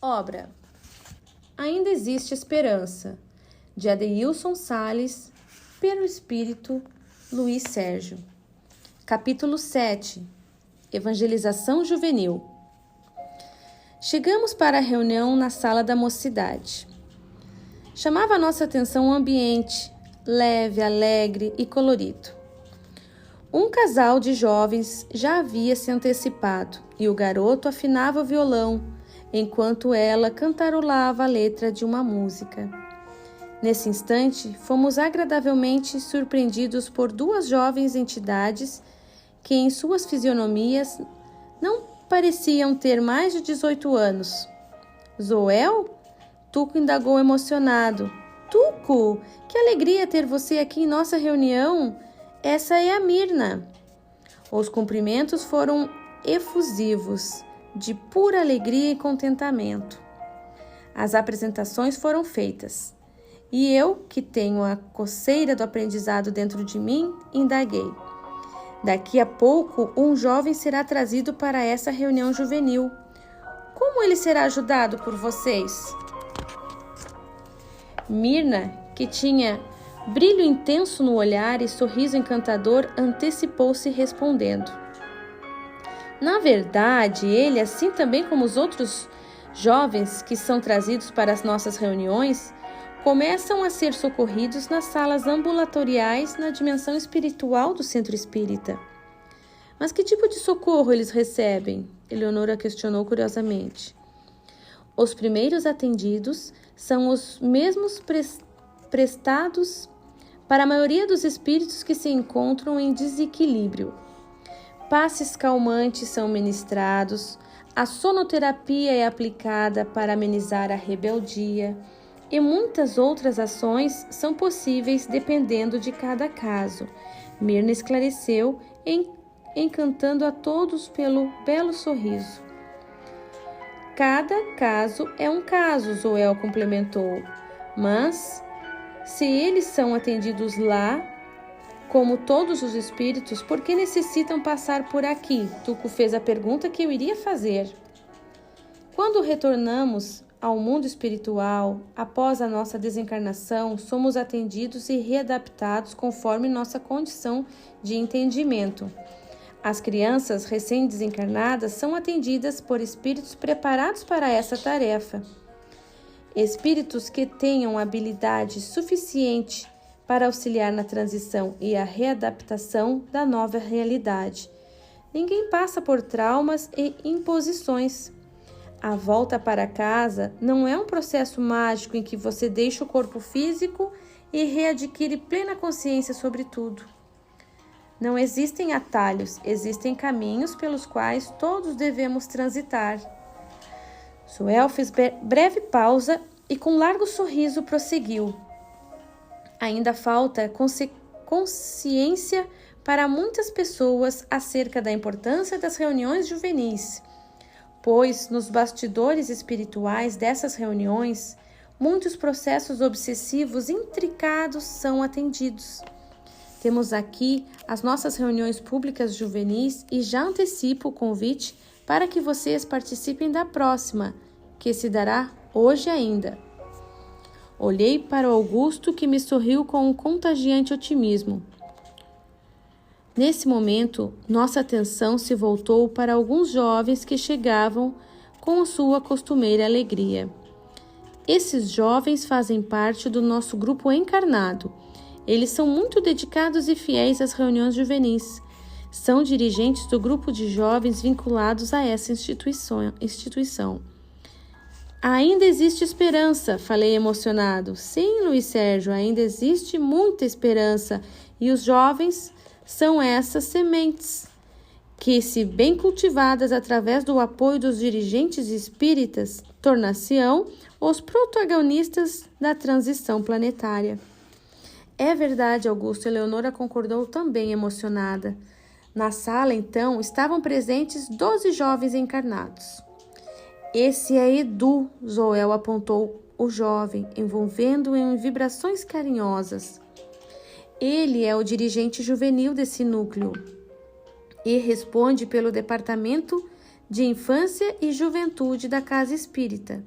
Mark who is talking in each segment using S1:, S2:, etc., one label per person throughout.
S1: Obra Ainda Existe Esperança, de Adeilson Sales, pelo Espírito Luiz Sérgio. Capítulo 7. Evangelização Juvenil. Chegamos para a reunião na sala da mocidade. Chamava a nossa atenção o ambiente, leve, alegre e colorido. Um casal de jovens já havia se antecipado e o garoto afinava o violão, enquanto ela cantarolava a letra de uma música. Nesse instante, fomos agradavelmente surpreendidos por duas jovens entidades que em suas fisionomias não pareciam ter mais de 18 anos. Zoel? Tuco indagou emocionado. Tuco, que alegria ter você aqui em nossa reunião! Essa é a Mirna. Os cumprimentos foram efusivos, de pura alegria e contentamento. As apresentações foram feitas, e eu, que tenho a coceira do aprendizado dentro de mim, indaguei. Daqui a pouco, um jovem será trazido para essa reunião juvenil. Como ele será ajudado por vocês? Mirna, que tinha brilho intenso no olhar e sorriso encantador, antecipou-se respondendo. Na verdade, ele, assim também como os outros jovens que são trazidos para as nossas reuniões, começam a ser socorridos nas salas ambulatoriais na dimensão espiritual do centro espírita. Mas que tipo de socorro eles recebem? Eleonora questionou curiosamente. Os primeiros atendidos são os mesmos prestados para a maioria dos espíritos que se encontram em desequilíbrio. Passes calmantes são ministrados, a sonoterapia é aplicada para amenizar a rebeldia e muitas outras ações são possíveis dependendo de cada caso. Mirna esclareceu, encantando a todos pelo belo sorriso. Cada caso é um caso, Zoel complementou, mas se eles são atendidos lá, como todos os espíritos, por que necessitam passar por aqui? Tuco fez a pergunta que eu iria fazer. Quando retornamos ao mundo espiritual, após a nossa desencarnação, somos atendidos e readaptados conforme nossa condição de entendimento. As crianças recém-desencarnadas são atendidas por espíritos preparados para essa tarefa. Espíritos que tenham habilidade suficiente para auxiliar na transição e a readaptação da nova realidade. Ninguém passa por traumas e imposições. A volta para casa não é um processo mágico em que você deixa o corpo físico e readquire plena consciência sobre tudo. Não existem atalhos, existem caminhos pelos quais todos devemos transitar. Zoel fez breve pausa e com largo sorriso prosseguiu. Ainda falta consciência para muitas pessoas acerca da importância das reuniões juvenis, pois nos bastidores espirituais dessas reuniões, muitos processos obsessivos intricados são atendidos. Temos aqui as nossas reuniões públicas juvenis e já antecipo o convite para que vocês participem da próxima, que se dará hoje ainda. Olhei para o Augusto, que me sorriu com um contagiante otimismo. Nesse momento, nossa atenção se voltou para alguns jovens que chegavam com sua costumeira alegria. Esses jovens fazem parte do nosso grupo encarnado. Eles são muito dedicados e fiéis às reuniões juvenis. São dirigentes do grupo de jovens vinculados a essa instituição. Ainda existe esperança, falei emocionado. Sim, Luiz Sérgio, ainda existe muita esperança. E os jovens são essas sementes que, se bem cultivadas através do apoio dos dirigentes espíritas, tornar-se-ão os protagonistas da transição planetária. É verdade, Augusto. Eleonora concordou também emocionada. Na sala, então, estavam presentes 12 jovens encarnados. Esse é Edu, Zoel apontou o jovem, envolvendo-o em vibrações carinhosas. Ele é o dirigente juvenil desse núcleo e responde pelo Departamento de Infância e Juventude da Casa Espírita.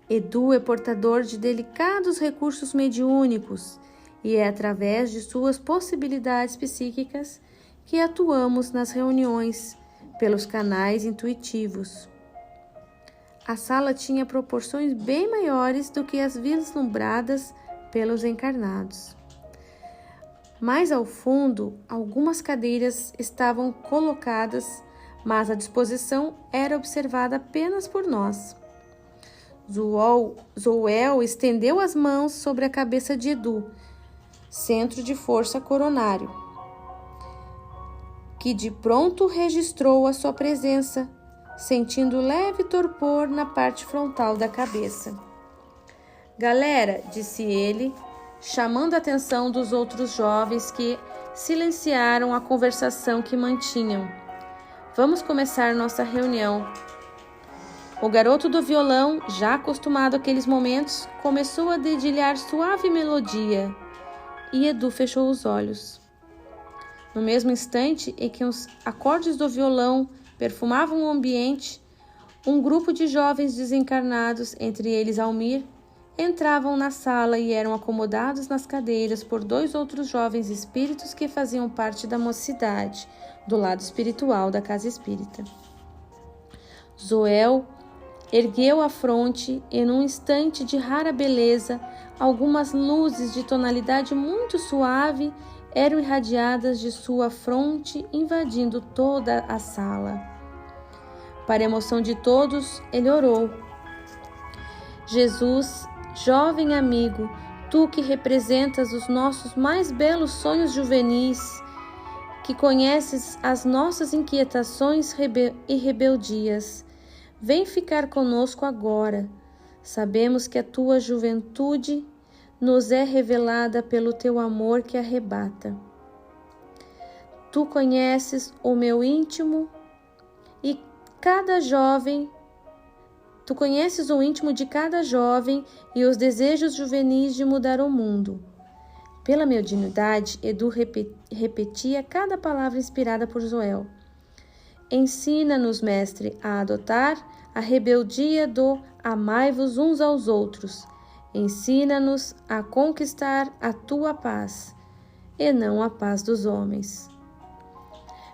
S1: Edu é portador de delicados recursos mediúnicos e é através de suas possibilidades psíquicas que atuamos nas reuniões pelos canais intuitivos. A sala tinha proporções bem maiores do que as vislumbradas pelos encarnados. Mais ao fundo, algumas cadeiras estavam colocadas, mas a disposição era observada apenas por nós. Zoel estendeu as mãos sobre a cabeça de Edu, centro de força coronário, que de pronto registrou a sua presença, sentindo leve torpor na parte frontal da cabeça. Galera, disse ele, chamando a atenção dos outros jovens que silenciaram a conversação que mantinham. Vamos começar nossa reunião. O garoto do violão, já acostumado àqueles momentos, começou a dedilhar suave melodia e Edu fechou os olhos. No mesmo instante em que os acordes do violão perfumavam o ambiente, um grupo de jovens desencarnados, entre eles Almir, entravam na sala e eram acomodados nas cadeiras por 2 outros jovens espíritos que faziam parte da mocidade, do lado espiritual da casa espírita. Zoel ergueu a fronte e, num instante de rara beleza, algumas luzes de tonalidade muito suave eram irradiadas de sua fronte, invadindo toda a sala. Para a emoção de todos, ele orou. Jesus, jovem amigo, tu que representas os nossos mais belos sonhos juvenis, que conheces as nossas inquietações e rebeldias, vem ficar conosco agora. Sabemos que a tua juventude nos é revelada pelo teu amor que arrebata. Tu conheces o meu íntimo e cada jovem, tu conheces o íntimo de cada jovem e os desejos juvenis de mudar o mundo. Pela mediunidade, Edu repetia cada palavra inspirada por Zoel. Ensina-nos, mestre, a adotar a rebeldia do amai-vos uns aos outros. Ensina-nos a conquistar a tua paz, e não a paz dos homens.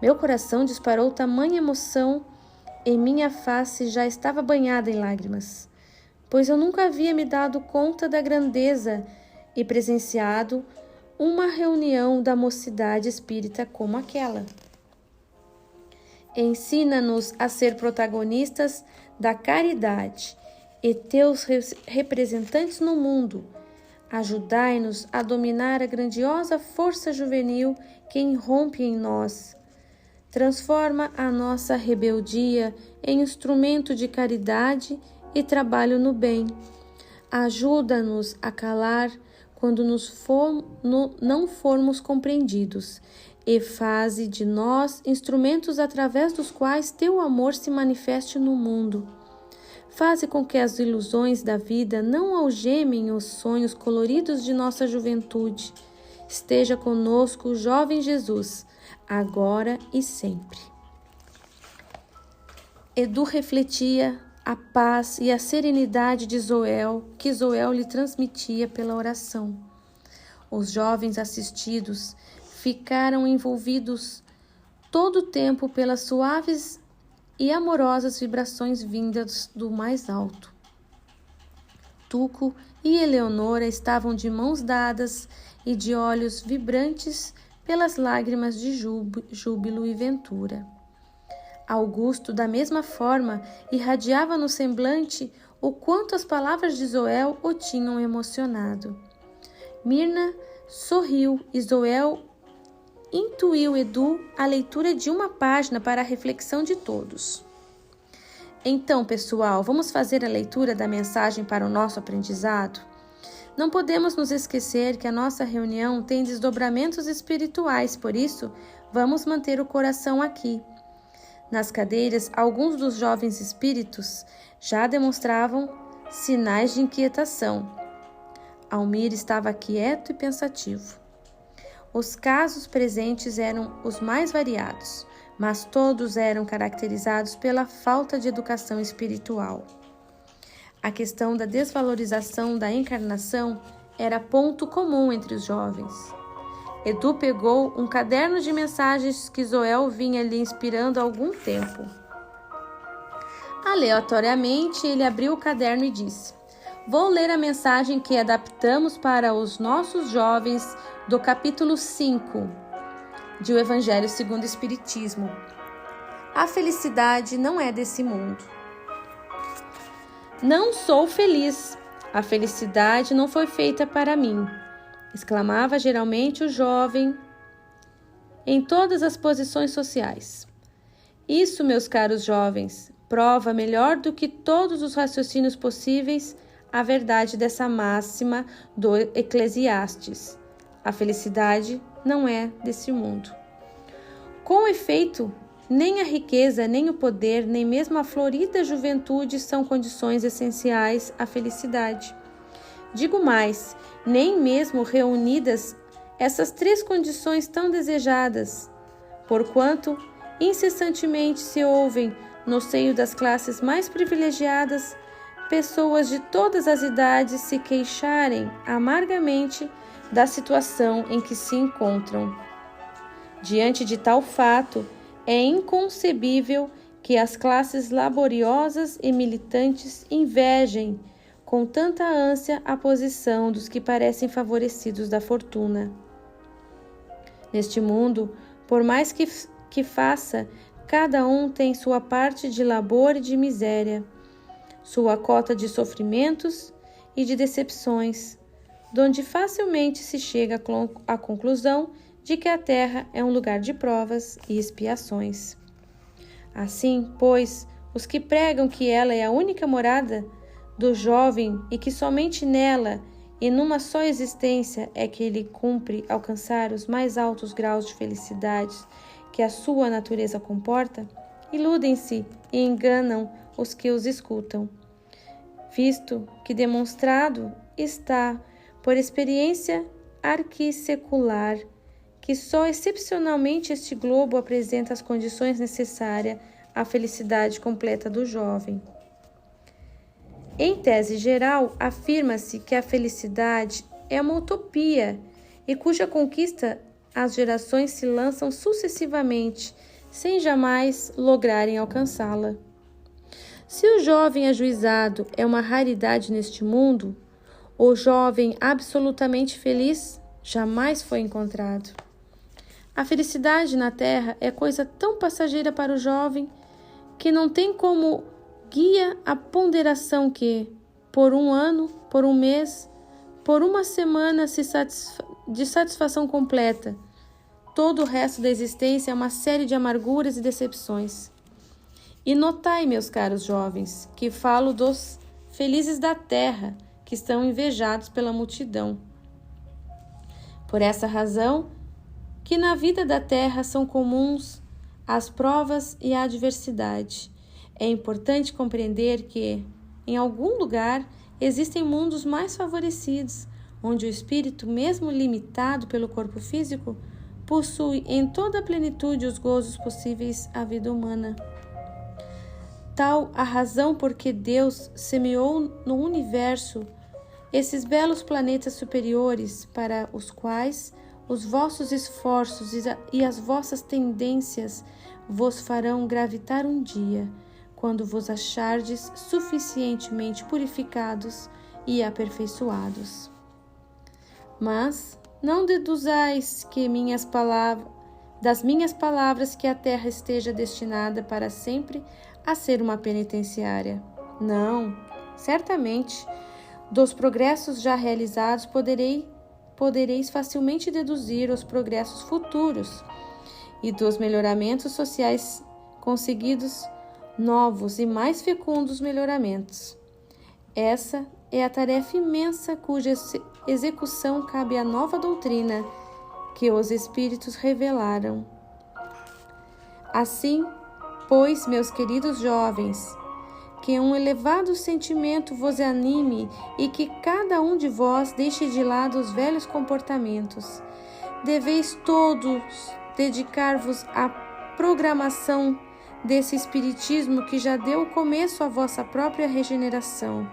S1: Meu coração disparou tamanha emoção e minha face já estava banhada em lágrimas, pois eu nunca havia me dado conta da grandeza e presenciado uma reunião da mocidade espírita como aquela. Ensina-nos a ser protagonistas da caridade e teus representantes no mundo. Ajudai-nos a dominar a grandiosa força juvenil que irrompe em nós. Transforma a nossa rebeldia em instrumento de caridade e trabalho no bem. Ajuda-nos a calar quando não formos compreendidos e faze de nós instrumentos através dos quais teu amor se manifeste no mundo. Faze com que as ilusões da vida não algemem os sonhos coloridos de nossa juventude. Esteja conosco, jovem Jesus, agora e sempre. Edu refletia a paz e a serenidade de Zoel, que Zoel lhe transmitia pela oração. Os jovens assistidos ficaram envolvidos todo o tempo pelas suaves e amorosas vibrações vindas do mais alto. Tuco e Eleonora estavam de mãos dadas e de olhos vibrantes pelas lágrimas de júbilo e ventura. Augusto, da mesma forma, irradiava no semblante o quanto as palavras de Zoel o tinham emocionado. Mirna sorriu e Zoel intuiu Edu a leitura de uma página para a reflexão de todos. Então, pessoal, vamos fazer a leitura da mensagem para o nosso aprendizado? Não podemos nos esquecer que a nossa reunião tem desdobramentos espirituais, por isso, vamos manter o coração aqui. Nas cadeiras, alguns dos jovens espíritos já demonstravam sinais de inquietação. Almir estava quieto e pensativo. Os casos presentes eram os mais variados, mas todos eram caracterizados pela falta de educação espiritual. A questão da desvalorização da encarnação era ponto comum entre os jovens. Edu pegou um caderno de mensagens que Zoel vinha lhe inspirando há algum tempo. Aleatoriamente, ele abriu o caderno e disse: "Vou ler a mensagem que adaptamos para os nossos jovens do capítulo 5 de O Evangelho segundo o Espiritismo. A felicidade não é desse mundo. Não sou feliz. A felicidade não foi feita para mim", exclamava geralmente o jovem em todas as posições sociais. Isso, meus caros jovens, prova melhor do que todos os raciocínios possíveis a verdade dessa máxima do Eclesiastes. A felicidade não é desse mundo. Com efeito, nem a riqueza, nem o poder, nem mesmo a florida juventude são condições essenciais à felicidade. Digo mais, nem mesmo reunidas essas três condições tão desejadas, porquanto incessantemente se ouvem no seio das classes mais privilegiadas pessoas de todas as idades se queixarem amargamente da situação em que se encontram. Diante de tal fato, é inconcebível que as classes laboriosas e militantes invejem com tanta ânsia a posição dos que parecem favorecidos da fortuna. Neste mundo, por mais que faça, cada um tem sua parte de labor e de miséria, sua cota de sofrimentos e de decepções, donde facilmente se chega à conclusão de que a terra é um lugar de provas e expiações. Assim, pois, os que pregam que ela é a única morada do jovem e que somente nela e numa só existência é que ele cumpre alcançar os mais altos graus de felicidade que a sua natureza comporta, iludem-se e enganam os que os escutam, visto que demonstrado está por experiência arquissecular que só excepcionalmente este globo apresenta as condições necessárias à felicidade completa do jovem. Em tese geral, afirma-se que a felicidade é uma utopia e cuja conquista as gerações se lançam sucessivamente, sem jamais lograrem alcançá-la. Se o jovem ajuizado é uma raridade neste mundo, o jovem absolutamente feliz jamais foi encontrado. A felicidade na terra é coisa tão passageira para o jovem que não tem como guia a ponderação que, por um ano, por um mês, por uma semana de satisfação completa, todo o resto da existência é uma série de amarguras e decepções. E notai, meus caros jovens, que falo dos felizes da terra, que estão invejados pela multidão. Por essa razão, que na vida da terra são comuns as provas e a adversidade. É importante compreender que, em algum lugar, existem mundos mais favorecidos, onde o espírito, mesmo limitado pelo corpo físico, possui em toda a plenitude os gozos possíveis à vida humana. Tal a razão por que Deus semeou no universo esses belos planetas superiores para os quais os vossos esforços e as vossas tendências vos farão gravitar um dia, quando vos achardes suficientemente purificados e aperfeiçoados. Mas não deduzais que das minhas palavras que a terra esteja destinada para sempre a ser uma penitenciária. Não, certamente, dos progressos já realizados podereis facilmente deduzir os progressos futuros e dos melhoramentos sociais conseguidos, novos e mais fecundos melhoramentos. Essa é a tarefa imensa cuja execução cabe à nova doutrina que os Espíritos revelaram. Assim, pois, meus queridos jovens, que um elevado sentimento vos anime e que cada um de vós deixe de lado os velhos comportamentos. Deveis todos dedicar-vos à programação desse espiritismo que já deu começo à vossa própria regeneração.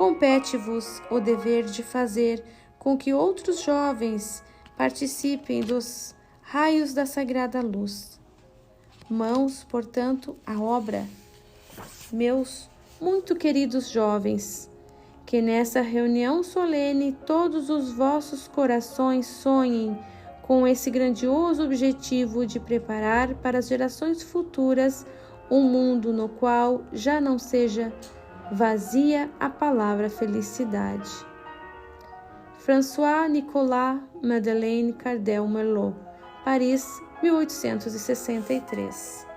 S1: compete-vos o dever de fazer com que outros jovens participem dos raios da sagrada luz. Mãos, portanto, à obra. Meus muito queridos jovens, que nessa reunião solene todos os vossos corações sonhem com esse grandioso objetivo de preparar para as gerações futuras um mundo no qual já não seja vazia a palavra felicidade. François-Nicolas Madeleine Cardel Merlot, Paris, 1863.